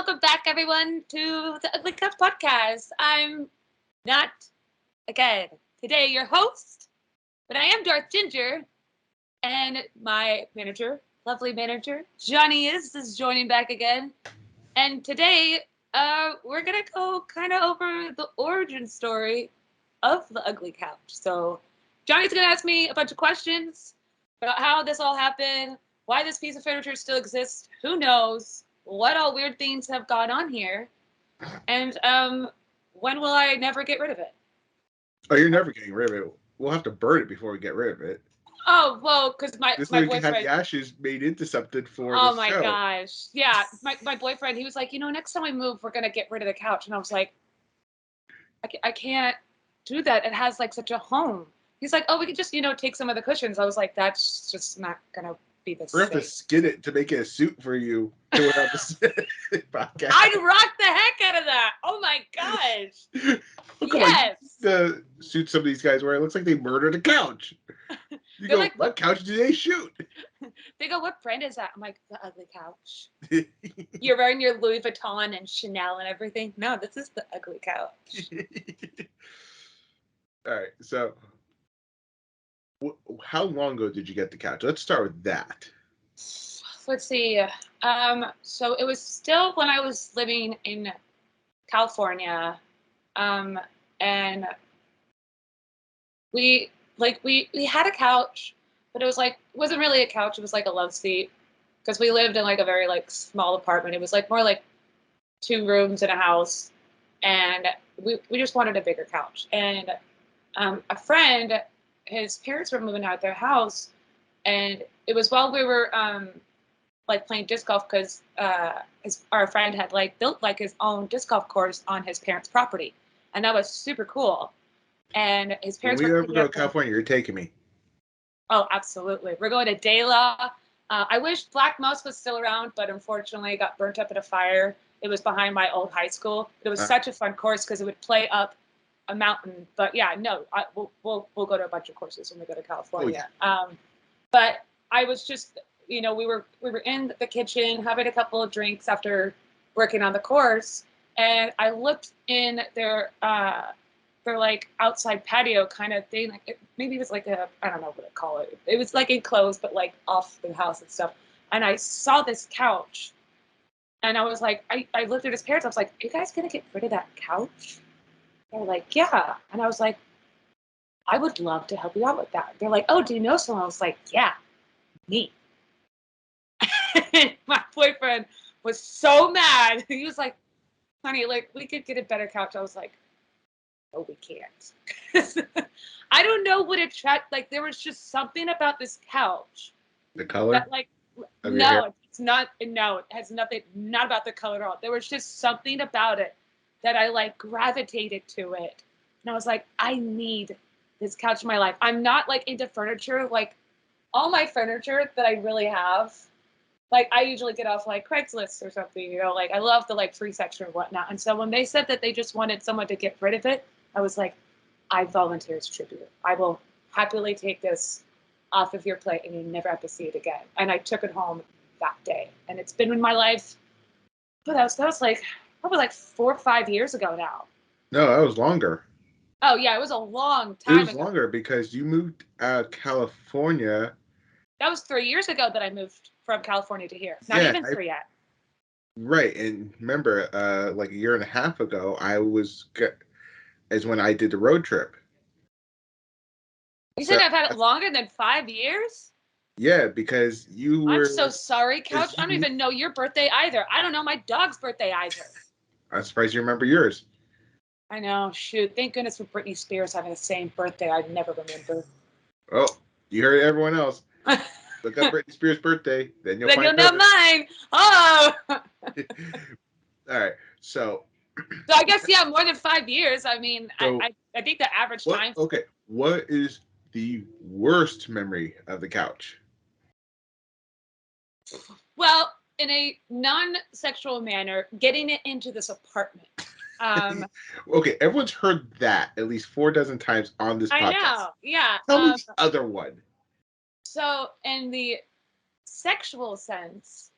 welcome back, everyone, to the Kink Podcast. I'm not, again, today your host, but I am Darth Ginger, and my manager, lovely manager, Jonnyizz, is joining back again. And today, we're going to go kind of over the origin story of the ugly couch. So Johnny's going to ask me a bunch of questions about how this all happened, why this piece of furniture still exists, who knows, what all weird things have gone on here, and when will I never get rid of it? Oh, you're never getting rid of it. We'll have to burn it before we get rid of it. Oh, well, because my boyfriend... boyfriend... have the ashes made into something for the show. Oh, my gosh. Yeah, my boyfriend, he was like, next time we move, we're going to get rid of the couch. And I was like, I can't do that. It has, like, such a home. He's like, oh, we could just, take some of the cushions. I was like, that's just not going to be the same. We're going to skin it to make it a suit for you to wear on the podcast. I'd rock the heck out of that. Oh, my gosh. Yes. The suit some of these guys wear, it looks like they murdered a couch. You go, like, what couch did they shoot? They go, what brand is that? I'm like, the ugly couch. You're wearing your Louis Vuitton and Chanel and everything. No, this is the ugly couch. All right, so how long ago did you get the couch? Let's start with that. Let's see. So it was still when I was living in California, and we had a couch, but it wasn't really a couch. It was like a love seat, because we lived in like a very like small apartment. It was like more like 2 rooms in a house, and we just wanted a bigger couch. And a friend, his parents were moving out of their house, and it was while we were like playing disc golf, because our friend had like built like his own disc golf course on his parents' property, and that was super cool. And his parents when we ever go to California, you're taking me. Oh, absolutely. We're going to De La. I wish Black Moss was still around, but unfortunately it got burnt up in a fire. It was behind my old high school. It was such a fun course because it would play up a mountain. But yeah, no, we'll go to a bunch of courses when we go to California. Oh, yeah. But I was just, we were in the kitchen having a couple of drinks after working on the course, and I looked in their like outside patio kind of thing. Like maybe it was like I don't know what to call it. It was like enclosed, but like off the house and stuff. And I saw this couch, and I was like, I looked at his parents. I was like, "Are you guys gonna get rid of that couch?" They're like, "Yeah." And I was like, "I would love to help you out with that." They're like, "Oh, do you know someone?" I was like, "Yeah, me." My boyfriend was so mad. He was like, "Honey, like we could get a better couch." I was like, "Oh, we can't." I don't know what like there was just something about this couch. The color? That, like, no, it's not. No, it has nothing. Not about the color at all. There was just something about it that I like gravitated to it, and I was like, I need this couch in my life. I'm not like into furniture. Like all my furniture that I really have, like I usually get off like Craigslist or something. Like I love the like free section and whatnot. And so when they said that they just wanted someone to get rid of it, I was like, I volunteer as tribute. I will happily take this off of your plate and you never have to see it again. And I took it home that day. And it's been in my life, but that was like probably like 4 or 5 years ago now. No, that was longer. Oh, yeah, it was a long time ago. It was longer because you moved out of California. That was 3 years ago that I moved from California to here. Not even 3 yet. Right. And remember, like a year and a half ago, is when I did the road trip. You said I've had it longer than 5 years? Yeah, because you were... I'm so sorry, Couch. I don't even know your birthday either. I don't know my dog's birthday either. I'm surprised you remember yours. I know. Shoot. Thank goodness for Britney Spears having the same birthday. I'd never remember. Oh, you heard everyone else. Look up Britney Spears' birthday, then you'll know mine. Oh! All right, so I guess, yeah, more than 5 years. I mean, so, I think the average time... Okay, what is the worst memory of the couch? Well, in a non-sexual manner, getting it into this apartment. Okay, everyone's heard that at least 4 dozen times on this podcast. I know, yeah. Tell me the other one. So, in the sexual sense,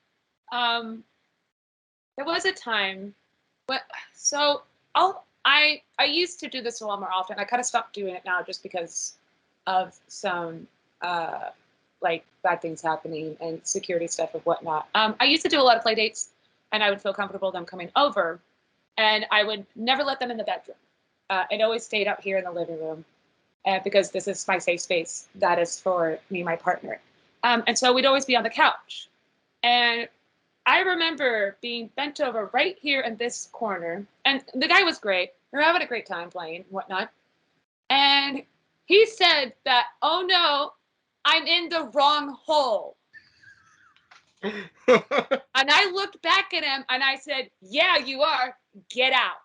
there was a time, but so I used to do this a lot more often. I kind of stopped doing it now just because of some like bad things happening and security stuff and whatnot. I used to do a lot of play dates, and I would feel comfortable them coming over, and I would never let them in the bedroom. It always stayed out here in the living room, because this is my safe space. That is for me and my partner. And so we'd always be on the couch. And I remember being bent over right here in this corner. And the guy was great. We were having a great time playing and whatnot. And he said that, oh no, I'm in the wrong hole. And I looked back at him and I said, yeah, you are. Get out.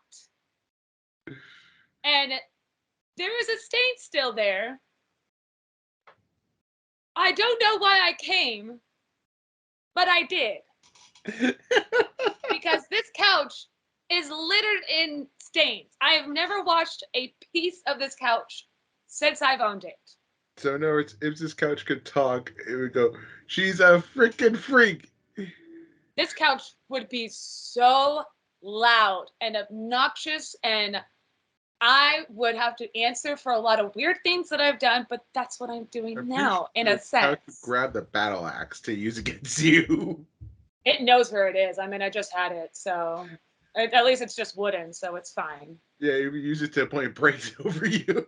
And there is a stain still there. I don't know why I came, but I did. Because this couch is littered in stains. I have never washed a piece of this couch since I've owned it. So in other words, if this couch could talk, it would go, she's a freaking freak. This couch would be so loud and obnoxious, and I would have to answer for a lot of weird things that I've done, but that's what I'm doing now, in a sense. Grab the battle axe to use against you. It knows where it is. I mean, I just had it, so at least it's just wooden, so it's fine. Yeah, you use it to point breaks over you.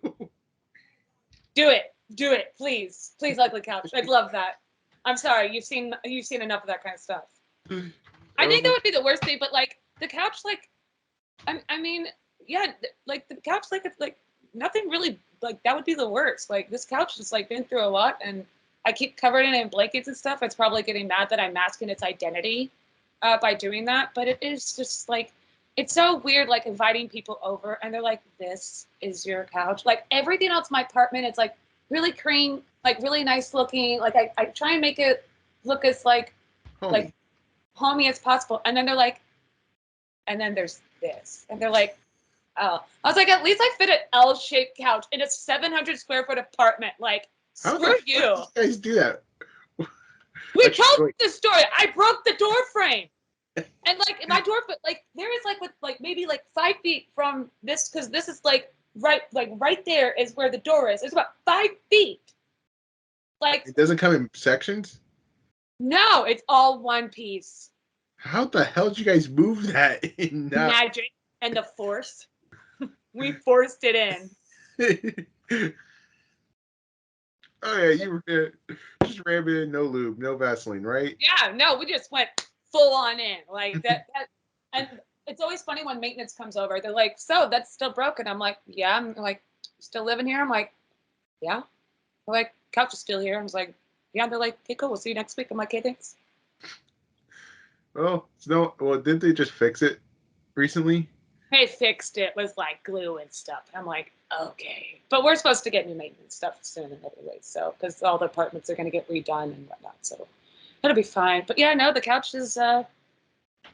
Do it, please, ugly couch. I'd love that. I'm sorry, you've seen enough of that kind of stuff. I think that would be the worst thing, but like the couch, like, I mean, yeah, like the couch, like nothing really, like that would be the worst. Like this couch has like been through a lot, and I keep covering it in blankets and stuff. It's probably getting mad that I'm masking its identity by doing that, but it is just like, it's so weird, like inviting people over and they're like, this is your couch. Like everything else in my apartment, it's like really clean, like really nice looking. Like I try and make it look as like homey as possible. And then they're like, and then there's this. And they're like, oh. I was like, at least I fit an L-shaped couch in a 700 square foot apartment. Like, screw you. How do you guys do that? We told the story. I broke the door frame. And like my door, but like there is like with like maybe like 5 feet from this, because this is like right there is where the door is. It's about 5 feet. Like it doesn't come in sections? No, it's all one piece. How the hell did you guys move that in magic and the force? We forced it in. Oh yeah, you were just ram it in, no lube, no Vaseline, right? Yeah, no, we just went full on in like that. And it's always funny when maintenance comes over. They're like, "So that's still broken?" I'm like, "Yeah." I'm like, "Still living here?" I'm like, "Yeah." They're like, "Couch is still here." I was like, "Yeah." They're like, "Okay, cool. We'll see you next week." I'm like, "Okay, thanks." Oh, no. Well, didn't they just fix it recently? They fixed it with like glue and stuff. I'm like, okay, but we're supposed to get new maintenance stuff soon and anyway, so because all the apartments are going to get redone and whatnot, so it'll be fine. But yeah, no, the couch is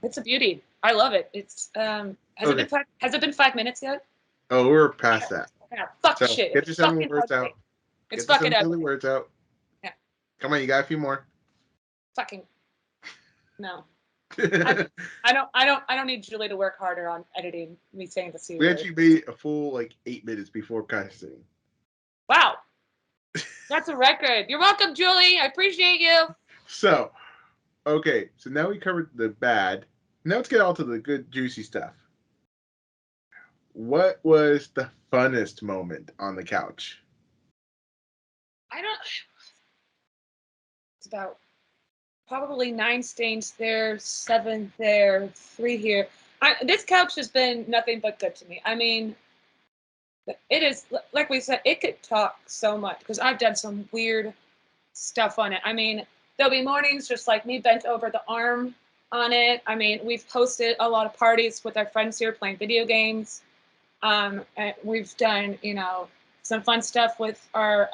it's a beauty. I love it. It's has it been 5 minutes yet? Oh, we're past that. Yeah, fuck so, shit. Get your 7 words out. It's fucking ugly. Words out. Yeah. Come on, you got a few more. Fucking no. I don't need Julie to work harder on editing me saying the C word. We actually made a full like 8 minutes before casting. Wow. That's a record. You're welcome, Julie. I appreciate you. So, okay. So now we covered the bad. Now let's get on to the good, juicy stuff. What was the funnest moment on the couch? It's about probably 9 stains there, 7 there, 3 here. This couch has been nothing but good to me. I mean, it is, like we said, it could talk so much because I've done some weird stuff on it. I mean, there'll be mornings just like me bent over the arm on it. I mean, we've hosted a lot of parties with our friends here playing video games. And we've done, some fun stuff with our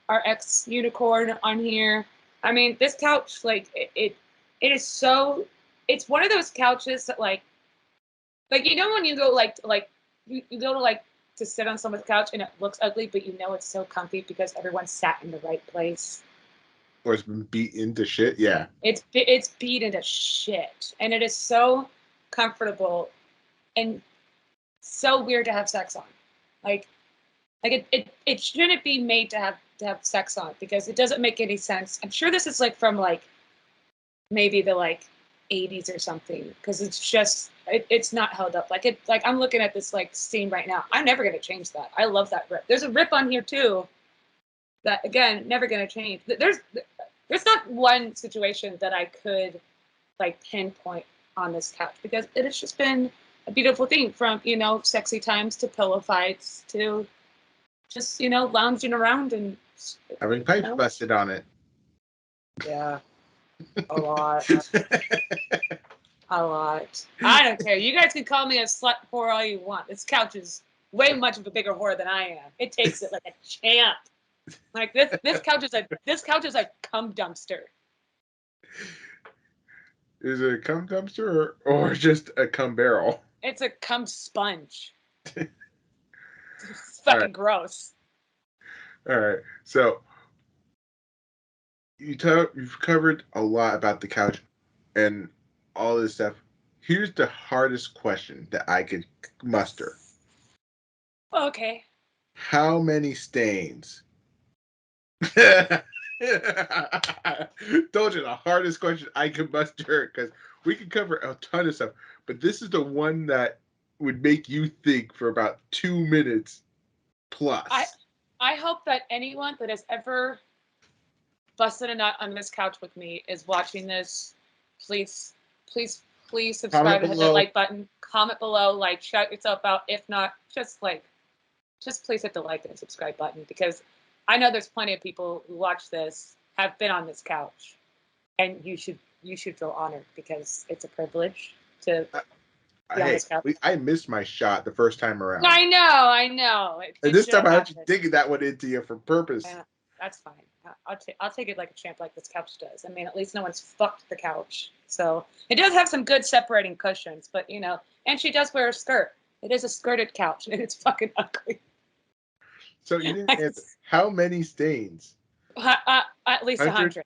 ex unicorn on here. I mean, this couch, like it is so. It's one of those couches that like when you go you go to to sit on someone's couch and it looks ugly, but it's so comfy because everyone sat in the right place. Or it's been beat into shit. Yeah. It's beat into shit, and it is so comfortable and so weird to have sex on. Like it shouldn't be made to have sex on because it doesn't make any sense. I'm sure this is like from like maybe the like 80s or something because it's not held up. Like I'm looking at this like scene right now. I'm never gonna change that. I love that rip. There's a rip on here too. That again, never gonna change. There's not one situation that I could like pinpoint on this couch because it has just been a beautiful thing from sexy times to pillow fights to just lounging around and having pipes busted on it. Yeah, a lot. A lot. I don't care. You guys can call me a slut whore all you want. This couch is way much of a bigger whore than I am. It takes it like a champ. Like this couch is a cum dumpster. Is it a cum dumpster or just a cum barrel? It's a cum sponge. It's fucking gross. All right. So you've covered a lot about the couch and all this stuff. Here's the hardest question that I could muster. Okay. How many stains? Told you the hardest question I could muster because we could cover a ton of stuff, but this is the one that would make you think for about 2 minutes plus. I hope that anyone that has ever busted a nut on this couch with me is watching this. Please subscribe and hit that like button. Comment below, like shout yourself out. If not, just please hit the like and subscribe button because I know there's plenty of people who watch this have been on this couch, and you should feel honored because it's a privilege to be on this couch. I missed my shot the first time around. I know. And this time I have to dig that one into you for purpose. Yeah, that's fine. I'll take it like a champ, like this couch does. I mean, at least no one's fucked the couch. So it does have some good separating cushions, but and she does wear a skirt. It is a skirted couch, and it's fucking ugly. So you didn't answer. How many stains? At least 100.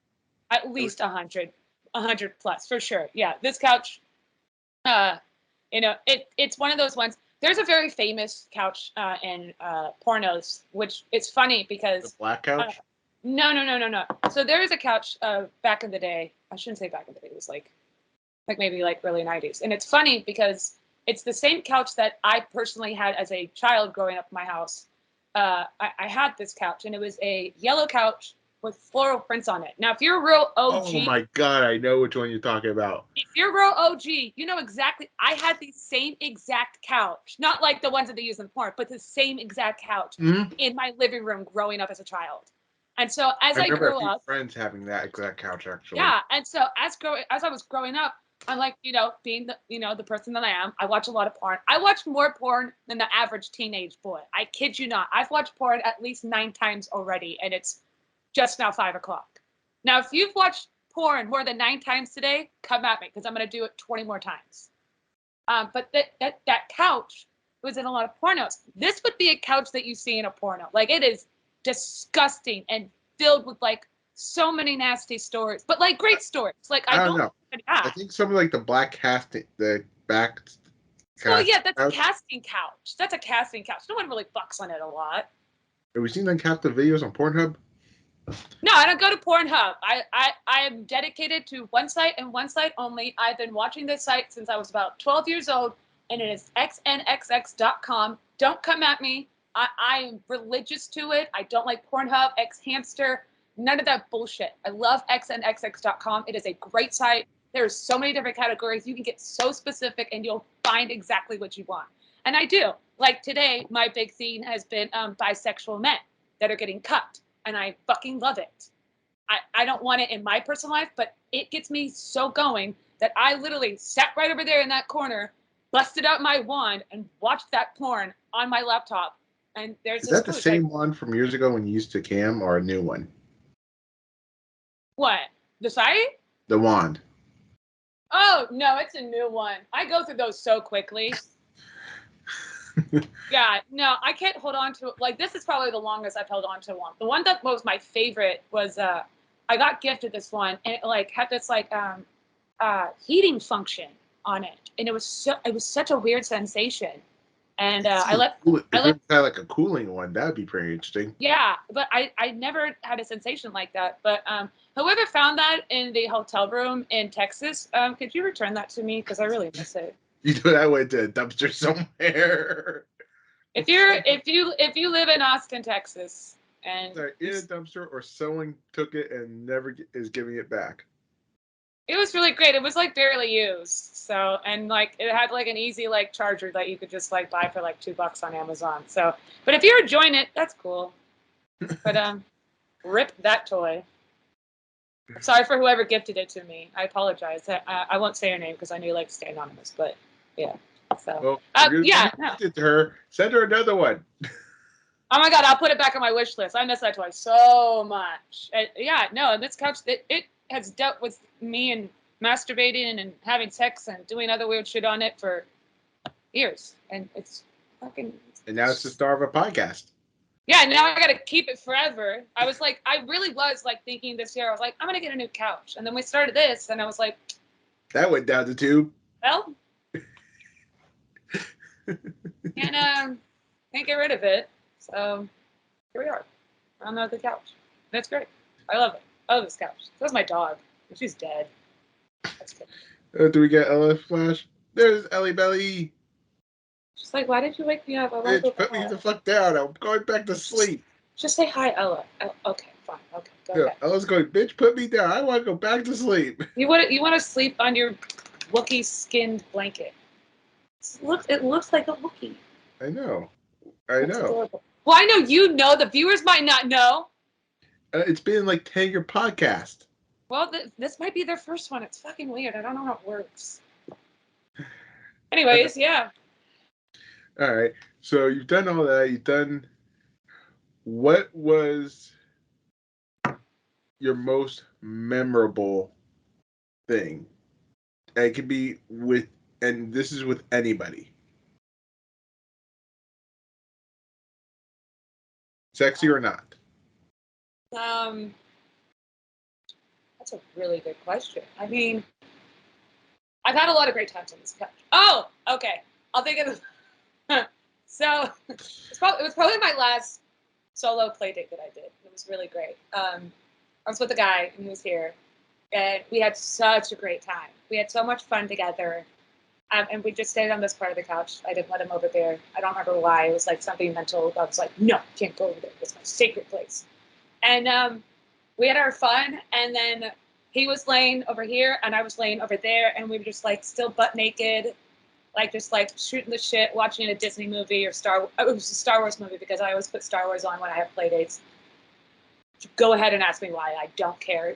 At least 100. 100 plus for sure. Yeah, this couch. It's one of those ones. There's a very famous couch in pornos, which it's funny because the black couch. No. So there is a couch back in the day. I shouldn't say back in the day. It was like maybe like early 90s, and it's funny because it's the same couch that I personally had as a child growing up in my house. I had this couch, and it was a yellow couch with floral prints on it. Now, if you're a real OG... Oh, my God. I know which one you're talking about. If you're a real OG, you know exactly... I had the same exact couch. Not like the ones that they use in porn, but the same exact couch in my living room growing up as a child. And so as I grew up... friends having that exact couch, actually. Yeah, and so as I was growing up, I'm like, being the person that I am, I watch a lot of porn. I watch more porn than the average teenage boy. I kid you not. I've watched porn at least 9 times already, and it's just now 5 o'clock. Now, if you've watched porn more than 9 times today, come at me, because I'm going to do it 20 more times. But that couch was in a lot of pornos. This would be a couch that you see in a porno. Like, it is disgusting and filled with, like, so many nasty stories, but like great stories. Like I don't know. I think something like the black casting, the back. Oh yeah, that's a casting couch. That's a casting couch. No one really fucks on it a lot. Have we seen them captive videos on Pornhub? No, I don't go to Pornhub. I am dedicated to one site and one site only. I've been watching this site since I was about 12 years old, and it is xnxx.com. Don't come at me. I am religious to it. I don't like Pornhub, Xhamster. None of that bullshit. I love xnxx.com. It is a great site. There's so many different categories. You can get so specific and you'll find exactly what you want. And I do. Like today, my big theme has been bisexual men that are getting cut. And I fucking love it. I don't want it in my personal life, but it gets me so going that I literally sat right over there in that corner, busted out my wand, and watched that porn on my laptop. And there's Is that the same one from years ago when you used to cam or a new one? What? The site? The wand. Oh, no, it's a new one. I go through those so quickly. Yeah, no, I can't hold on to it. Like, this is probably the longest I've held on to one. The one that was my favorite was I got gifted this one, and it like had this like heating function on it, and it was such a weird sensation. And If it had like a cooling one, that'd be pretty interesting. Yeah, but I never had a sensation like that. But whoever found that in the hotel room in Texas, could you return that to me, because I really miss it. You know, that went to a dumpster somewhere. If you live in Austin, Texas, and in a dumpster, or someone took it and never is giving it back. it was really great. It was like barely used. So, and like it had like an easy like charger that you could just like buy for like $2 on Amazon. So, but if you're enjoying it, that's cool. But rip that toy. Sorry for whoever gifted it to me. I apologize. I won't say her name because I know you like to stay anonymous. But yeah. So yeah, no. It to her. Send her another one. Oh my God, I'll put it back on my wish list. I miss that toy so much. Yeah, no, this couch, it has dealt with me and masturbating and having sex and doing other weird shit on it for years. And it's fucking... And now it's the star of a podcast. Yeah, now I got to keep it forever. I really was like thinking this year, I was like, I'm going to get a new couch. And then we started this, and I was like... That went down the tube. Well... and can't get rid of it. So here we are on the couch. And it's great. I love it. I love this couch. So is my dog. She's dead. That's good. Do we get Ella Flash? There's Ellie Belly. She's like, why did you wake me up? Bitch, put me the fuck down. I'm going back to sleep. Just say hi, Ella. Okay, fine. Okay, go ahead. Ella's going, bitch, put me down. I want to go back to sleep. You want to sleep on your Wookiee skinned blanket. It looks like a Wookiee. I know. Adorable. Well, I know you know. The viewers might not know. It's been like 10-year podcast. Well, this might be their first one. It's fucking weird. I don't know how it works. Anyways, yeah. All right. So you've done all that. You've done... What was your most memorable thing? And it could be with... And this is with anybody. Sexy or not? That's a really good question. I mean, I've had a lot of great times on this couch. Oh, okay. I'll think of it. So it was probably my last solo play date that I did. It was really great. I was with a guy, and he was here, and we had such a great time. We had so much fun together. And we just stayed on this part of the couch. I didn't let him over there. I don't remember why. It was like something mental. I was like, no, can't go over there. It's my sacred place. And we had our fun. And then he was laying over here, and I was laying over there. And we were just like still butt naked, like just like shooting the shit, watching a Disney movie or it was a Star Wars movie, because I always put Star Wars on when I have play dates. Go ahead and ask me why. I don't care.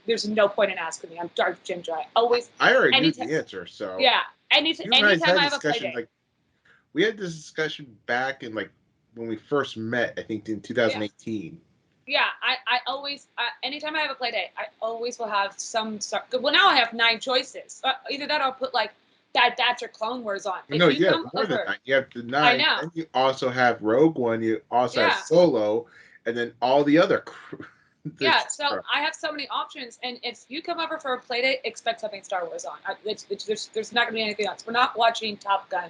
There's no point in asking me. I'm dark ginger. I already knew the answer, so... Yeah. Anytime I have a play date. Like, we had this discussion back in, like, when we first met, I think, in 2018. Yeah, I always, anytime I have a play date, I always will have some sort... Well, now I have 9 choices. Either that or I'll put, like, Bad Batch or Clone Wars on. No, you have more than 9. You have the 9. I know. And you also have Rogue One. You also have Solo. And then all the other... Yeah, so I have so many options, and if you come over for a play date, expect something Star Wars on. There's not going to be anything else. We're not watching Top Gun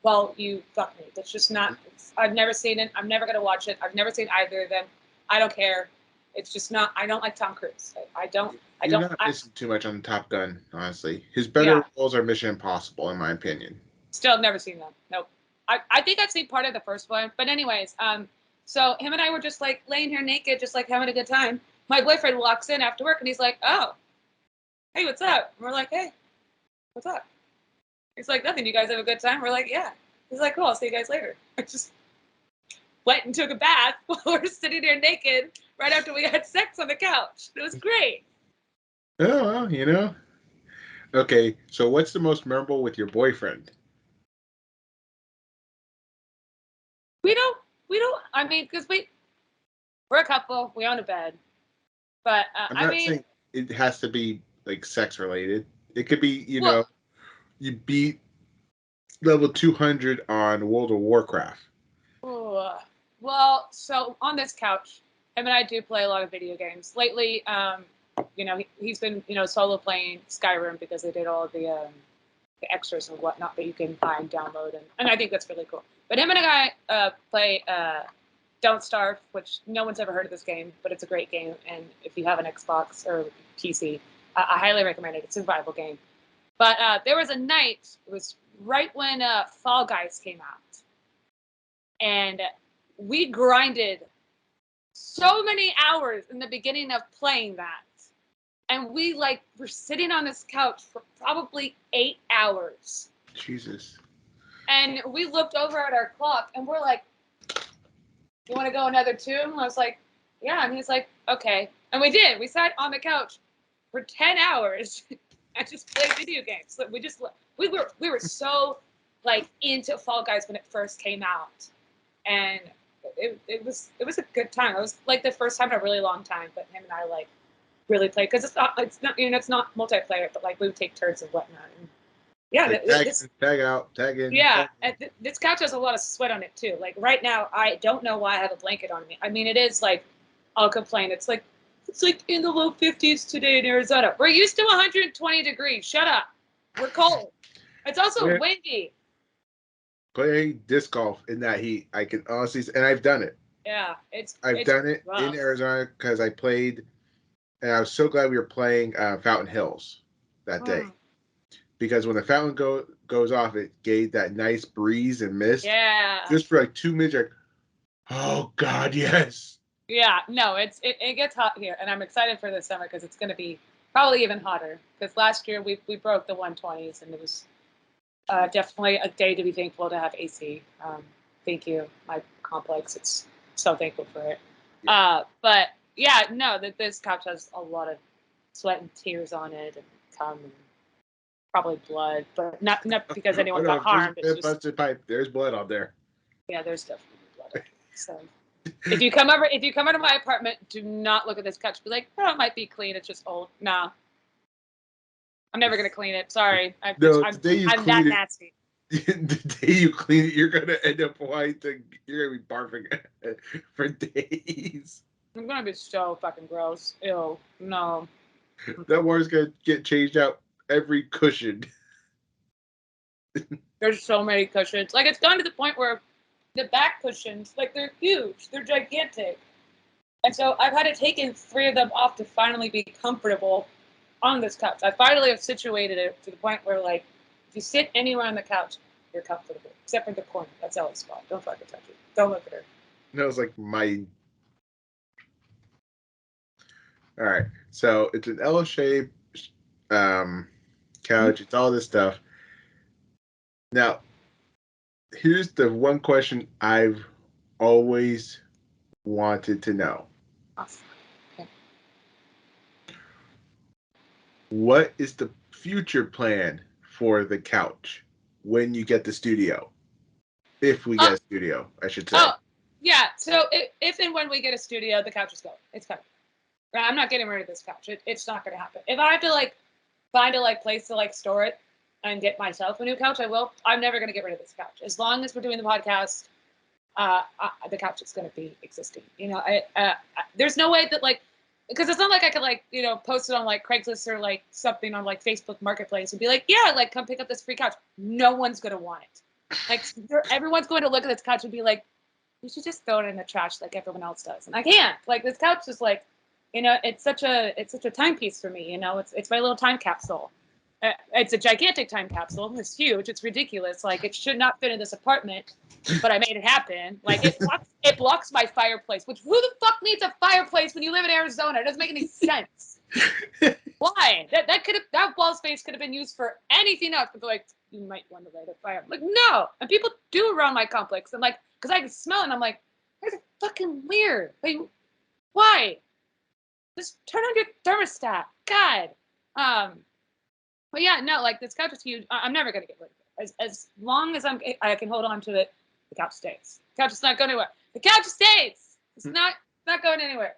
while you fuck me. That's just not... I've never seen it. I'm never going to watch it. I've never seen either of them. I don't care. It's just not... I don't like Tom Cruise. You're not missing too much on Top Gun, honestly. His better roles are Mission Impossible, in my opinion. Still never seen them. Nope. I think I've seen part of the first one. But anyways, so him and I were just like laying here naked, just like having a good time. My boyfriend walks in after work, and he's like, oh, hey, what's up? And we're like, hey, what's up? He's like, nothing. You guys have a good time? We're like, yeah. He's like, cool, I'll see you guys later. I just went and took a bath while we're sitting there naked right after we had sex on the couch. It was great. Oh, well, you know. Okay, so what's the most memorable with your boyfriend? We don't, I mean, because we're a couple, we own a bed. But, I'm not saying it has to be, like, sex related. It could be, you know, you beat level 200 on World of Warcraft. Well, so on this couch, and I do play a lot of video games. Lately, he's been, solo playing Skyrim because they did all of the extras and whatnot that you can buy and download. And I think that's really cool. But him and I play Don't Starve, which no one's ever heard of this game, but it's a great game. And if you have an Xbox or PC, I highly recommend it. It's a survival game. But there was a night, it was right when Fall Guys came out. And we grinded so many hours in the beginning of playing that. And we were sitting on this couch for probably 8 hours. Jesus. And we looked over at our clock and we're like, you want to go another 2? And I was like, yeah. And he's like, okay. And we did. We sat on the couch for 10 hours and just played video games. We were so into Fall Guys when it first came out. And it was a good time. It was the first time in a really long time that him and I really played, because it's not multiplayer, but we would take turns and whatnot. And yeah, tag out, tag in. Yeah, and this couch has a lot of sweat on it too. Right now, I don't know why I have a blanket on me. I mean, it is I'll complain. It's in the low 50s today in Arizona. We're used to 120 degrees. Shut up. We're cold. It's also windy. Play disc golf in that heat. I can honestly, and I've done it. Yeah, I've done it rough. In Arizona because I played, and I was so glad we were playing Fountain Hills that day, because when the fountain goes off, it gave that nice breeze and mist. Yeah. Just for 2 minutes, oh God, yes. Yeah, no, it gets hot here, and I'm excited for this summer because it's going to be probably even hotter. Because last year we broke the 120s, and it was definitely a day to be thankful to have AC. Thank you, my complex. It's so thankful for it. Yeah. But yeah, no, this couch has a lot of sweat and tears on it, and cum, and probably blood, but not because anyone got harmed. There's busted pipe. There's blood on there. Yeah, there's definitely blood on there. So if you come over to my apartment, do not look at this couch. Be like, oh, it might be clean. It's just old. Nah. I'm never gonna clean it. Sorry. I'm that nasty. The day you clean it, you're gonna end up white. You're gonna be barfing for days. I'm gonna be so fucking gross. Ew. No. That water's gonna get changed out every cushion. There's so many cushions. It's gone to the point where the back cushions, they're huge. They're gigantic. And so I've had to take 3 of them off to finally be comfortable on this couch. I finally have situated it to the point where, if you sit anywhere on the couch, you're comfortable. Except for the corner. That's Ella's spot. Don't fucking touch it. Don't look at her. No, it's my... All right. So it's an L-shaped couch. It's all this stuff. Now, here's the one question I've always wanted to know. Awesome. Okay. What is the future plan for the couch when you get the studio? If we get a studio, I should say. Oh, yeah. So if and when we get a studio, the couch is going. It's coming. I'm not getting rid of this couch. It's not going to happen. If I have to find a place to store it and get myself a new couch, I will. I'm never going to get rid of this couch. As long as we're doing the podcast, the couch is going to be existing. There's no way that because it's not like I could post it on Craigslist or something on Facebook Marketplace and be like, yeah, come pick up this free couch. No one's going to want it. Everyone's going to look at this couch and be like, you should just throw it in the trash like everyone else does. And I can't. This couch is it's such a timepiece for me. It's my little time capsule. It's a gigantic time capsule. It's huge. It's ridiculous. It should not fit in this apartment, but I made it happen. It blocks my fireplace. Which, who the fuck needs a fireplace when you live in Arizona? It doesn't make any sense. Why? That wall space could have been used for anything else. But you might want to light a fire. No. And people do around my complex. And because I can smell it, and I'm like, that's fucking weird. Why? Just turn on your thermostat. God. But yeah, no, this couch is huge. I'm never gonna get rid of it. As long as I can hold on to it, the couch stays. The couch is not going anywhere. The couch stays. It's not going anywhere.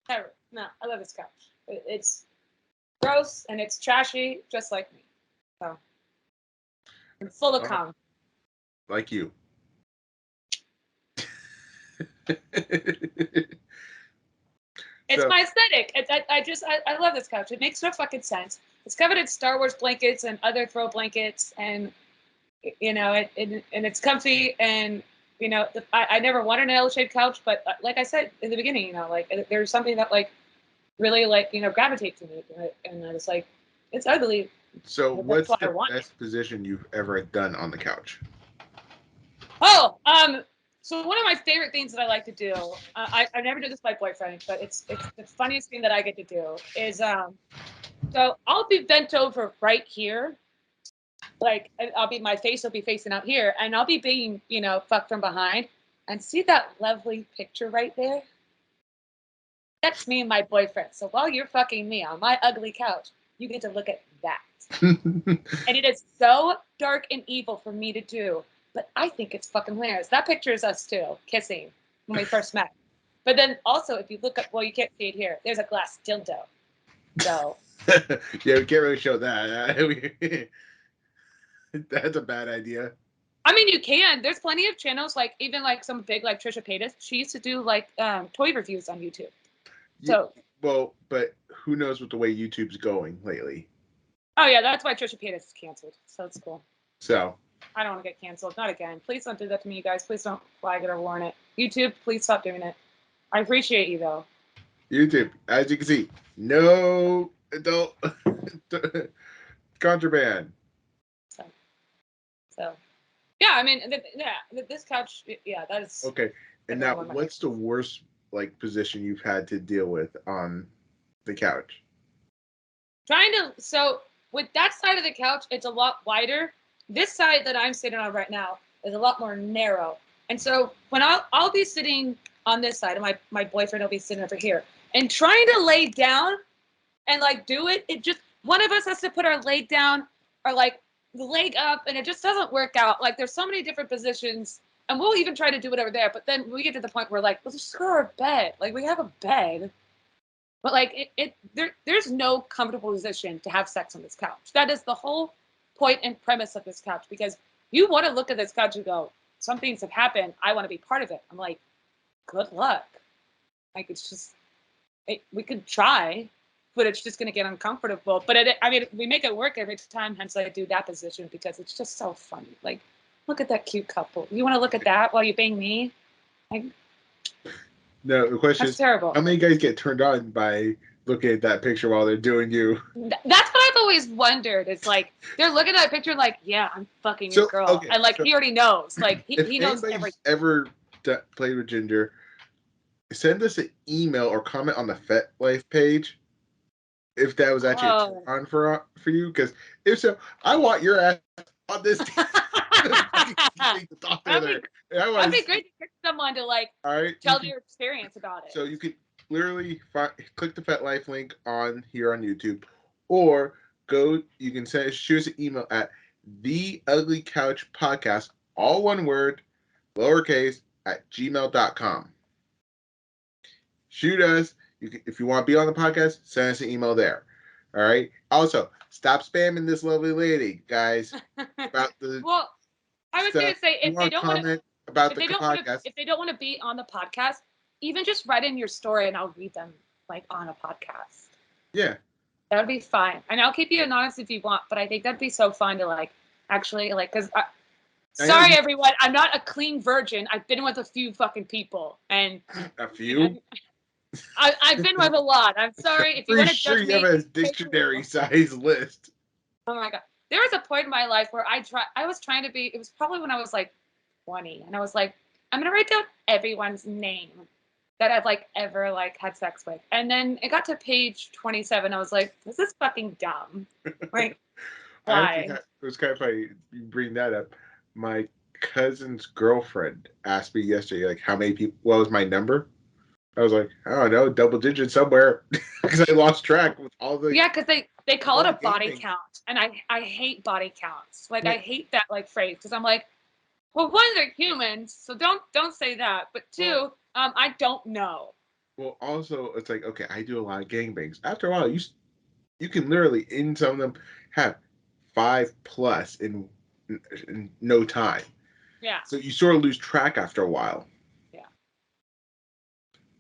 Ever. No, I love this couch. It's gross and it's trashy, just like me. So I'm full of cum. Like you. It's my aesthetic. I love this couch. It makes no fucking sense. It's covered in Star Wars blankets and other throw blankets, and and it's comfy. And I never wanted an L-shaped couch, but like I said in the beginning, like there's something that like really like gravitate to me, and I was like, it's ugly. So, what's the best position you've ever done on the couch? Oh, so one of my favorite things that I like to do, I never do this with my boyfriend, but it's the funniest thing that I get to do is so I'll be bent over right here, like my face will be facing out here, and I'll be being fucked from behind, and see that lovely picture right there? That's me and my boyfriend. So while you're fucking me on my ugly couch, you get to look at that. And it is so dark and evil for me to do, but I think it's fucking hilarious. That picture is us two kissing when we first met. But then also, if you look up, well, you can't see it here. There's a glass dildo. So yeah, we can't really show that. That's a bad idea. I mean, you can. There's plenty of channels, like even like some big, like Trisha Paytas. She used to do like toy reviews on YouTube. So well, but who knows what the way YouTube's going lately? Oh yeah, that's why Trisha Paytas is canceled. So it's cool. So I don't want to get canceled. Not again. Please don't do that to me, you guys. Please don't flag it or warn it. YouTube, please stop doing it. I appreciate you though. YouTube, as you can see, no adult contraband. So yeah, I mean, this couch, yeah, that is okay. And now, what's the worst like position you've had to deal with on the couch? So with that side of the couch, it's a lot wider. This side that I'm sitting on right now is a lot more narrow. And so when I'll be sitting on this side, and my boyfriend will be sitting over here, and trying to lay down and like do it, it just, one of us has to put our leg down or like the leg up, and it just doesn't work out. Like there's so many different positions, and we'll even try to do it over there. But then we get to the point where like, let's just go to our bed. Like we have a bed. But like there's no comfortable position to have sex on this couch. That is the whole point and premise of this couch, because you want to look at this couch and go, some things have happened. I want to be part of it. I'm like, good luck. Like it's just, we could try, but it's just going to get uncomfortable. But I mean, we make it work every time. Hence, I do that position because it's just so funny. Like, look at that cute couple. You want to look at that while you bang me? Like, no, the question is, terrible. How many guys get turned on by looking at that picture while they're doing you? That's what I've always wondered. It's like they're looking at a picture like, yeah, I'm fucking your girl. Okay, and like he already knows. Like he knows everything. Ever played with Ginger, send us an email or comment on the FetLife page if that was actually a turn on for you. Because if so, I want your ass on this. That'd be great to get someone to like tell their experience about it. So you could literally click the FetLife link on here on YouTube, or you can shoot us an email at theuglycouchpodcast, all one word, lowercase, @gmail.com. Shoot us. If you want to be on the podcast, send us an email there. All right. Also, stop spamming this lovely lady, guys, about the. Well, I was going to say, if they don't want to about the podcast, if they don't want to be on the podcast, even just write in your story and I'll read them like on a podcast. Yeah, that would be fine. And I'll keep you anonymous if you want, but I think that'd be so fun to like actually like, because sorry everyone, I'm not a clean virgin. I've been with a few fucking people, and a few. I've been with a lot. I'm sorry if you want to judge me. You have a dictionary size list. Oh my god. There was a point in my life where I was trying to be, it was probably when I was like 20, and I was like, I'm going to write down everyone's name that I've like ever like had sex with. And then it got to page 27. I was like, this is fucking dumb. Like, why? It was kind of funny you bring that up. My cousin's girlfriend asked me yesterday, like, how many people, what was my number? I was like, I don't know, double digit somewhere, because I lost track with all the. Yeah, because they call it a body count, and I hate body counts. Like I hate that like phrase, because I'm like, well, one, they're humans, so don't say that. But two, I don't know. Well, also it's like, okay, I do a lot of gangbangs. After a while, you can literally in some of them have 5+ in no time. Yeah. So you sort of lose track after a while. Yeah.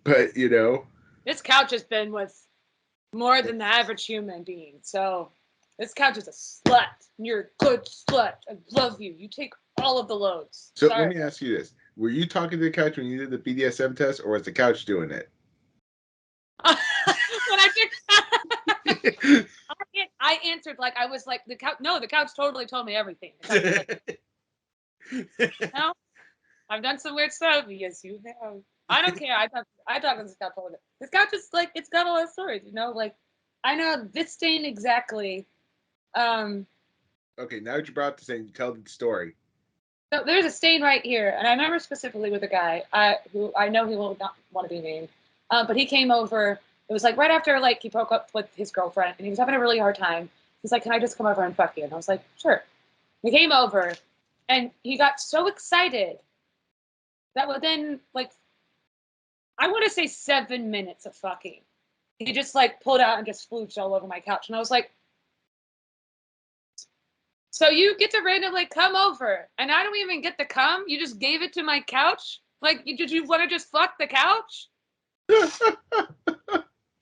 But This couch has been with more than the average human being. So this couch is a slut. You're a good slut. I love you. You take all of the loads. So Sorry. let me ask you this. Were you talking to the couch when you did the BDSM test, or was the couch doing it? When I did, I answered like I was like the couch. No, the couch totally told me everything. No, I've done some weird stuff. Yes, you have. I don't care. I talk to this couch all the time. This couch is like it's got a lot of stories. Like I know this stain exactly. Okay, now that you brought up the same, tell the story. So there's a stain right here, and I remember specifically with a guy who I know he will not want to be named, but he came over. It was like right after like he broke up with his girlfriend, and he was having a really hard time. He's like, "Can I just come over and fuck you?" And I was like, "Sure." He came over, and he got so excited that within like I want to say 7 minutes of fucking, he just like pulled out and just flooched all over my couch, and I was like, "So you get to randomly come over, and I don't even get to come? You just gave it to my couch? Like, did you want to just fuck the couch?"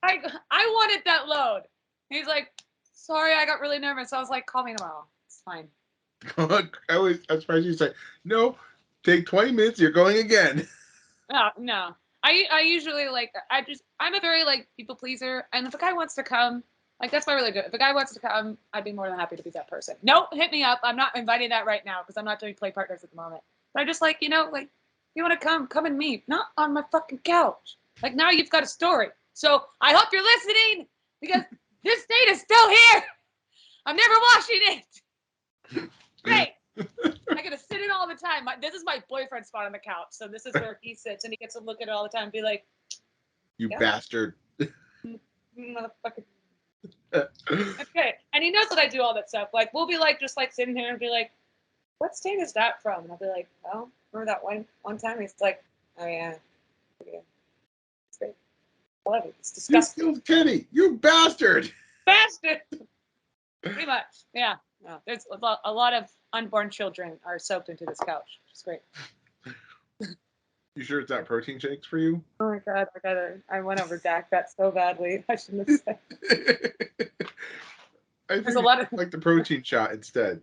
I wanted that load. He's like, "Sorry, I got really nervous." I was like, "Call me tomorrow. It's fine." I'm surprised you said, no, take 20 minutes, you're going again. No. I usually like, I'm a very like people pleaser. And if a guy wants to come, like that's my religion. If a guy wants to come, I'd be more than happy to be that person. No, hit me up. I'm not inviting that right now because I'm not doing play partners at the moment. But I just like, like, you want to come and meet, not on my fucking couch. Like now you've got a story. So I hope you're listening because this date is still here. I'm never washing it. Great. I gotta sit in all the time. This is my boyfriend spot on the couch. So this is where he sits and he gets to look at it all the time and be like, You bastard. Motherfucker. Okay. And he knows that I do all that stuff. Like we'll be like just like sitting here and be like, what state is that from? And I'll be like, oh, remember that one time? He's like, oh yeah. It's great. I love it. It's disgusting. You killed Kenny. You bastard. Bastard. Pretty much. Yeah. No, there's a lot of unborn children are soaked into this couch, which is great. You sure it's not protein shakes for you? Oh my god, I went over Dak that so badly. I shouldn't have said. There's a lot of like the protein shot instead.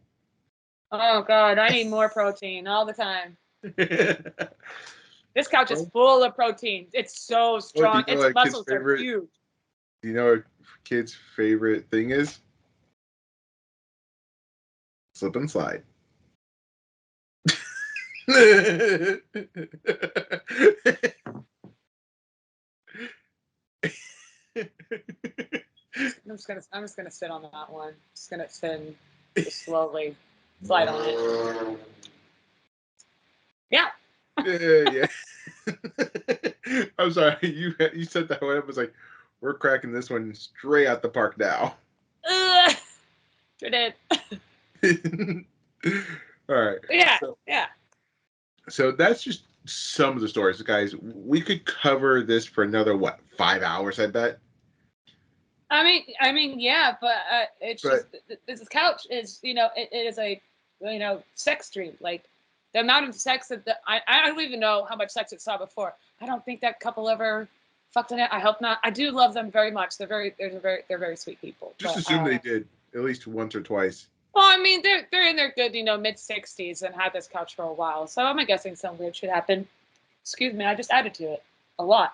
Oh god, I need more protein all the time. This couch is full of protein. It's so strong. Its muscles are huge. Do you know what kid's favorite thing is? Slip and slide. I'm just gonna sit on that one. Just gonna sit and just slowly slide on it. Yeah. Yeah. I'm sorry. You said that one. It was like, we're cracking this one straight out the park now. Sure did. All right. Yeah. So that's just some of the stories, guys. We could cover this for another 5 hours, I bet. I mean, yeah, but it's just this couch is, it is a, sex dream. Like the amount of sex that I don't even know how much sex it saw before. I don't think that couple ever fucked in it. I hope not. I do love them very much. They're very sweet people. Just assume they did at least once or twice. Well, I mean, they're in their good, mid-60s and had this couch for a while. So I'm guessing some weird shit happened. Excuse me, I just added to it a lot,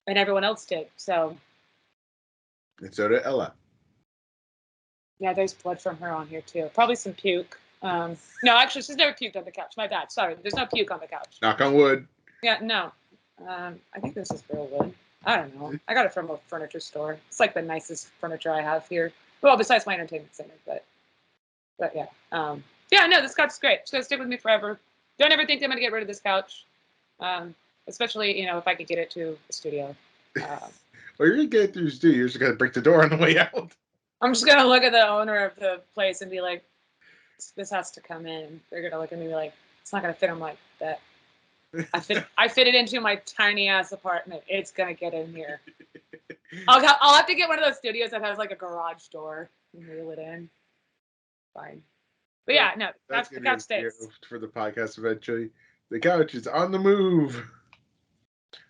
and everyone else did. So. And so did Ella. Yeah, there's blood from her on here too. Probably some puke. No, actually, she's never puked on the couch. My bad. Sorry, there's no puke on the couch. Knock on wood. Yeah, no. I think this is real wood. I don't know. I got it from a furniture store. It's like the nicest furniture I have here. Well, besides my entertainment center, but yeah. Yeah, no, this couch is great. It's gonna stick with me forever. Don't ever think I'm gonna get rid of this couch. Especially, if I could get it to the studio. Well, you're gonna get it through the studio. You're just gonna break the door on the way out. I'm just gonna look at the owner of the place and be like, "This has to come in." They're gonna look at me and be like, "It's not gonna fit." I'm like, "That I fit it into my tiny ass apartment. It's gonna get in here." I'll have to get one of those studios that has like a garage door and wheel it in. Fine. But yeah, no, that's the couch stays. For the podcast eventually. The couch is on the move.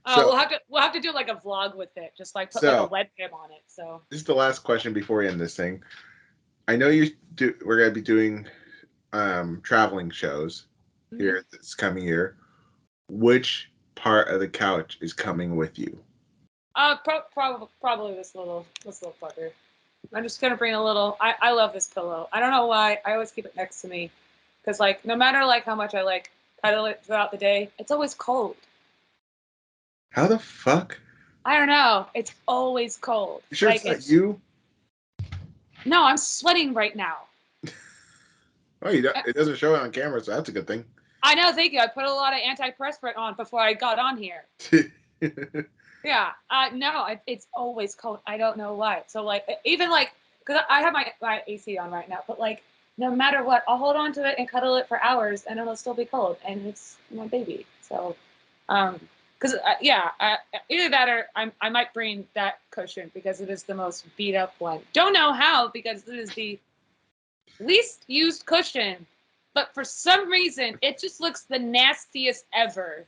So we'll have to do like a vlog with it, just like put like a so webcam on it. So this is the last question before we end this thing. I know you do. We're gonna be doing traveling shows here this coming year. Which part of the couch is coming with you? Probably this little fucker. I'm just gonna bring a little. I love this pillow. I don't know why. I always keep it next to me, because like no matter like how much I like cuddle it throughout the day, it's always cold. How the fuck? I don't know. It's always cold. You sure Like it's not you? No, I'm sweating right now. Oh, it doesn't show it on camera, so that's a good thing. I know, thank you. I put a lot of antiperspirant on before I got on here. Yeah, no, it's always cold. I don't know why. So like, even like, because I have my AC on right now, but like, no matter what, I'll hold on to it and cuddle it for hours, and it'll still be cold, and it's my baby. So, because either that or I might bring that cushion because it is the most beat up one. Don't know how, because it is the least used cushion, but for some reason it just looks the nastiest ever.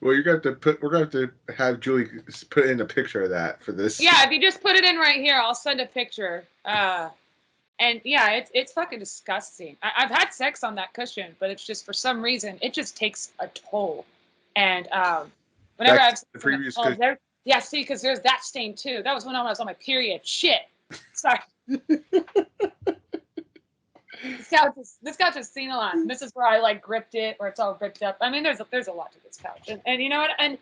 Well, we're gonna have to have Julie put in a picture of that for this. Yeah, if you just put it in right here, I'll send a picture. And yeah, it's fucking disgusting. I've had sex on that cushion, but it's just for some reason it just takes a toll. And whenever Back I've to the previous cushion. yeah, see, because there's that stain too. That was when I was on my period. Shit. Sorry. This couch has seen a lot. This is where I like gripped it, or it's all ripped up. I mean, there's a lot to this couch, and you know what? And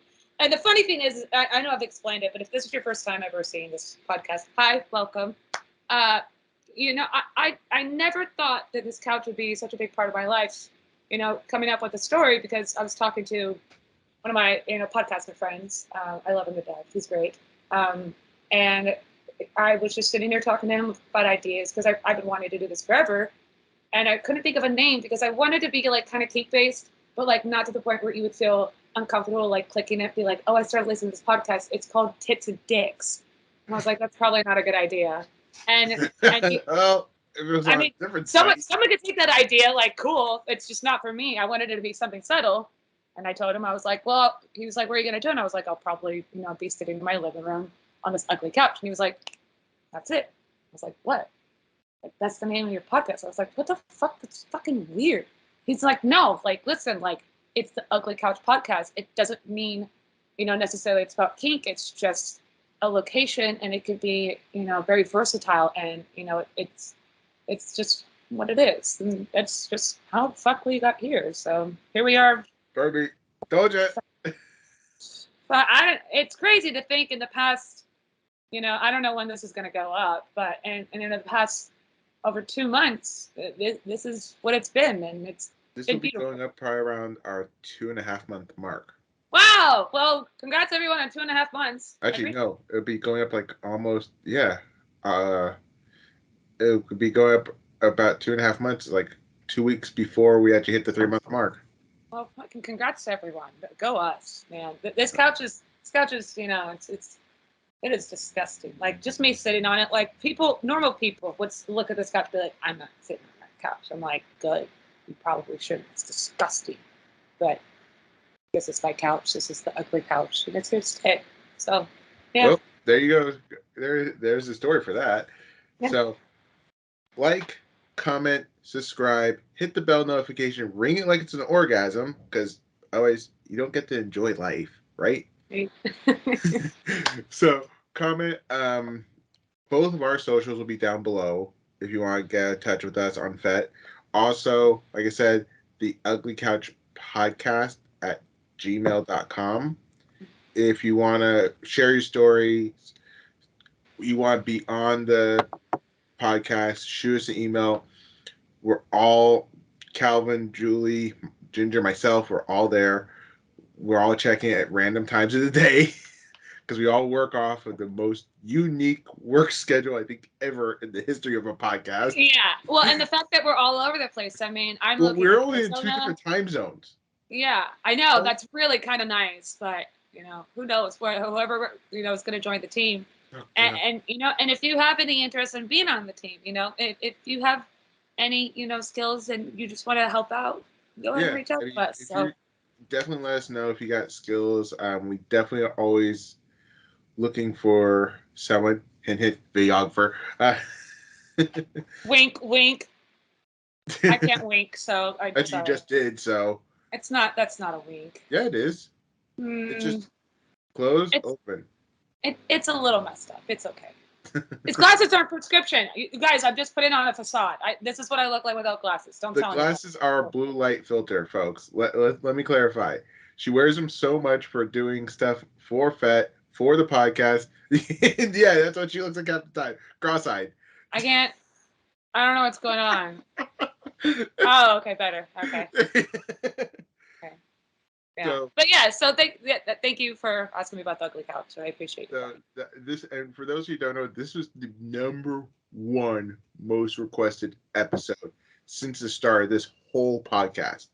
the funny thing is, I know I've explained it, but if this is your first time ever seeing this podcast, hi, welcome. You know, I never thought that this couch would be such a big part of my life. You know, coming up with a story, because I was talking to one of my podcaster friends. I love him to death. He's great. And I was just sitting there talking to him about ideas, because I've been wanting to do this forever. And I couldn't think of a name, because I wanted to be like kind of kink based, but like not to the point where you would feel uncomfortable like clicking it, be like, oh, I started listening to this podcast. It's called Tits and Dicks. And I was like, that's probably not a good idea. And Well, if it was on a different someone could take that idea like, cool. It's just not for me. I wanted it to be something subtle. And I told him, I was like, well, he was like, what are you gonna do? And I was like, I'll probably be sitting in my living room on this ugly couch. And he was like, that's it. I was like, what? Like, that's the name of your podcast. I was like, what the fuck? That's fucking weird. He's like, no, like, listen, like, it's the Ugly Couch Podcast. It doesn't mean, necessarily it's about kink. It's just a location, and it could be, very versatile, and, it's just what it is. And that's just how the fuck we got here. So here we are. Baby, told you. But it's crazy to think in the past, I don't know when this is going to go up, but, and in the past, over 2 months, this is what it's been, and this will be beautiful. Going up probably around our 2.5 month mark. Wow! Well, congrats everyone on 2.5 months. Actually, no, it'll be going up like almost, yeah. It could be going up about 2.5 months, like 2 weeks before we actually hit the 3-month mark. Well, fucking congrats to everyone. Go us, man. This couch is, it is disgusting. Like, just me sitting on it, like, normal people would look at this couch and be like, I'm not sitting on that couch. I'm like, good. You probably shouldn't. It's disgusting. But this is my couch. This is the ugly couch. And it's here to stay. So, yeah. Well, there you go. There's the story for that. Yeah. So, like, comment, subscribe, hit the bell notification, ring it like it's an orgasm, because otherwise you don't get to enjoy life, right? So comment. Both of our socials will be down below if you want to get in touch with us on FET. Also, like I said, the Ugly Couch Podcast at gmail.com. If you want to share your stories, you want to be on the podcast, shoot us an email. We're all, Calvin, Julie, Ginger, myself, we're all there. We're all checking at random times of the day, because we all work off of the most unique work schedule I think ever in the history of a podcast. Yeah, well, and the fact that we're all over the place. I mean, we're only in 2 different time zones. Yeah, I know. That's really kind of nice, but who knows? Whoever is going to join the team, and if you have any interest in being on the team, if you have any skills and you just want to help out, go ahead and reach out to us. So. definitely let us know if you got skills. We definitely are always looking for someone. Hint, hint, videographer. Wink, wink. I can't wink, so I. As you just did, so. It's not. That's not a wink. Yeah, it is. It's just closed, open. It's a little messed up. It's okay. His glasses aren't prescription. You guys, I'm just putting on a facade. This is what I look like without glasses. Don't tell me. The glasses are a blue light filter, folks. Let me clarify. She wears them so much for doing stuff for FET, for the podcast. Yeah, that's what she looks like half the time. Cross-eyed. I can't. I don't know what's going on. Oh, okay, better. Okay. Okay. Yeah. So, but yeah, so thank you for asking me about the ugly couch. I appreciate it. This, and for those who don't know, this was the #1 most requested episode since the start of this whole podcast.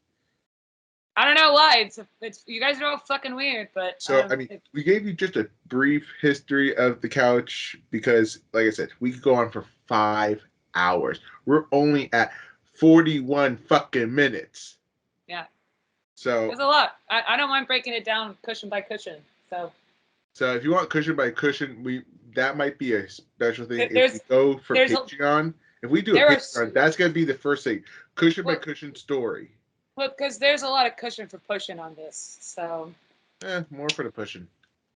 I don't know why. It's you guys are all fucking weird, but so I mean, we gave you just a brief history of the couch because, like I said, we could go on for 5 hours. We're only at 41 fucking minutes. Yeah. So there's a lot. I don't mind breaking it down cushion by cushion. So if you want cushion by cushion, that might be a special thing. If you go for Patreon, if we do a Patreon, that's gonna be the first thing. Cushion by cushion story. Well, because there's a lot of cushion for pushing on this, so. More for the pushing.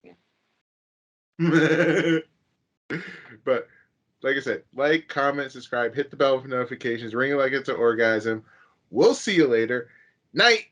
Yeah. But like I said, like, comment, subscribe, hit the bell for notifications, ring it like it's an orgasm. We'll see you later. Night.